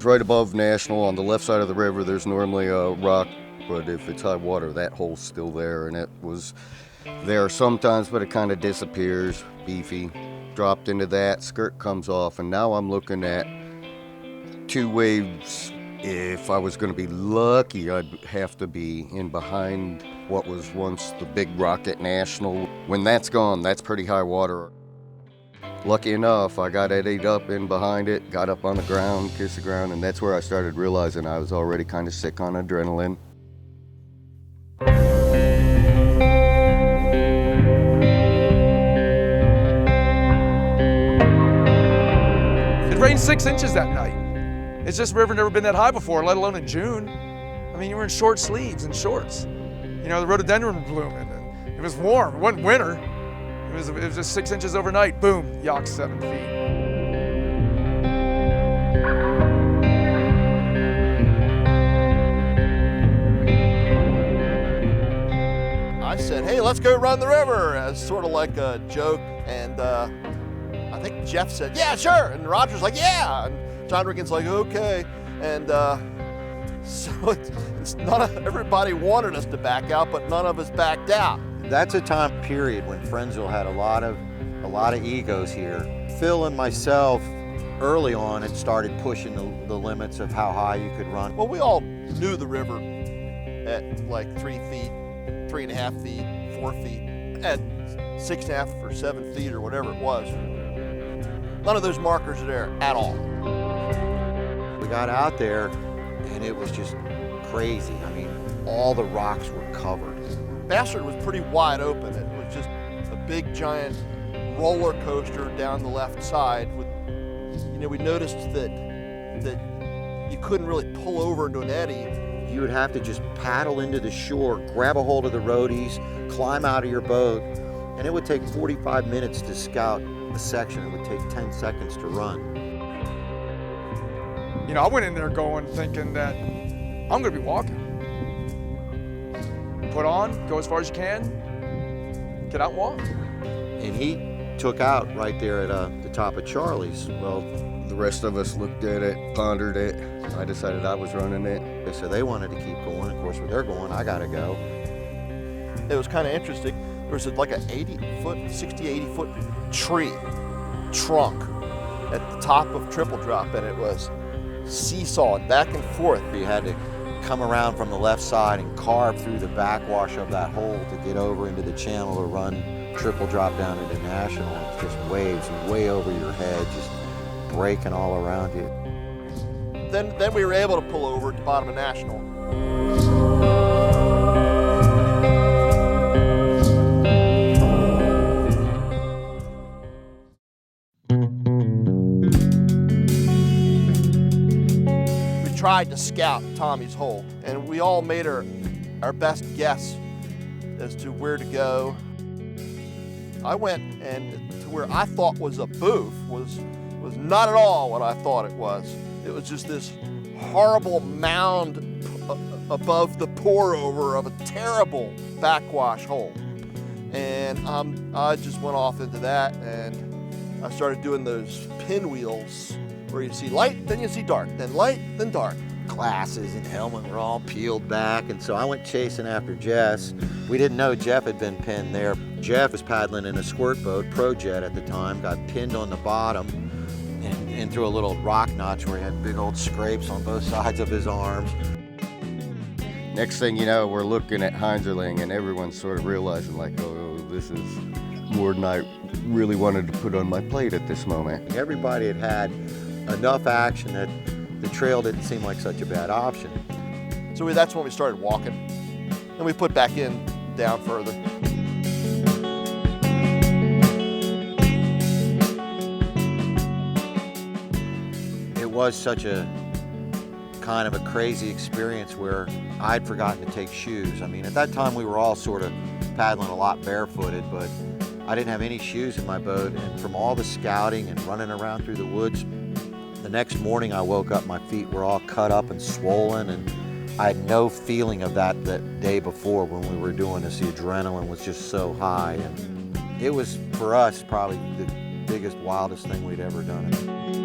Right above National, on the left side of the river, there's normally a rock, but if it's high water, that hole's still there, and it was there sometimes, but it kind of disappears, beefy. Dropped into that, skirt comes off, and now I'm looking at 2 waves. If I was going to be lucky, I'd have to be in behind what was once the big rock at National. When that's gone, that's pretty high water. Lucky enough, I got eddied up in behind it, got up on the ground, kissed the ground, and that's where I started realizing I was already kind of sick on adrenaline. It rained 6 inches that night. It's just river never been that high before, let alone in June. I mean, you were in short sleeves and shorts. You know, the rhododendron blooming. It was warm, it wasn't winter. It was just 6 inches overnight, boom, Yough 7 feet. I said, hey, let's go run the river, as sort of like a joke, and I think Jeff said, yeah, sure, and Roger's like, yeah, and John Regan's like, okay, and so it's everybody wanted us to back out, but none of us backed out. That's a time period when Friendsville had a lot of egos here. Phil and myself, early on, had started pushing the limits of how high you could run. Well, we all knew the river at like 3 feet, 3.5 feet, 4 feet, at 6.5 or 7 feet or whatever it was. None of those markers are there at all. We got out there and it was just crazy. I mean, all the rocks were covered. Bastard was pretty wide open. It was just a big giant roller coaster down the left side. With, you know, we noticed that you couldn't really pull over into an eddy. You would have to just paddle into the shore, grab a hold of the roadies, climb out of your boat, and it would take 45 minutes to scout a section. It would take 10 seconds to run. You know, I went in there thinking that I'm gonna be walking. Put on, go as far as you can, get out and walk. And he took out right there at the top of Charlie's. Well, the rest of us looked at it, pondered it. I decided I was running it. So they wanted to keep going. Of course, where they're going, I gotta go. It was kind of interesting. There was like an 60, 80 foot tree trunk at the top of Triple Drop, and it was seesawing back and forth. You had to come around from the left side and carve through the backwash of that hole to get over into the channel to run Triple Drop down into National. It's just waves way over your head, just breaking all around you. Then we were able to pull over at the bottom of National. We tried to scout Tommy's hole, and we all made our best guess as to where to go. I went and to where I thought was a booth was not at all what I thought it was. It was just this horrible mound above the pour over of a terrible backwash hole. And I just went off into that, and I started doing those pinwheels where you see light, then you see dark, then light, then dark. Glasses and helmet were all peeled back, and so I went chasing after Jess. We didn't know Jeff had been pinned there. Jeff was paddling in a squirt boat, Pro Jet at the time, got pinned on the bottom and through a little rock notch where he had big old scrapes on both sides of his arms. Next thing you know, we're looking at Heinzerling, and everyone's sort of realizing, like, oh, this is more than I really wanted to put on my plate at this moment. Everybody had had enough action that the trail didn't seem like such a bad option. So that's when we started walking, and we put back in down further. It was such a kind of a crazy experience where I'd forgotten to take shoes. I mean, at that time we were all sort of paddling a lot barefooted, but I didn't have any shoes in my boat, and from all the scouting and running around through the woods, the next morning I woke up, my feet were all cut up and swollen, and I had no feeling of that day before when we were doing this. The adrenaline was just so high, and it was for us, probably the biggest, wildest thing we'd ever done.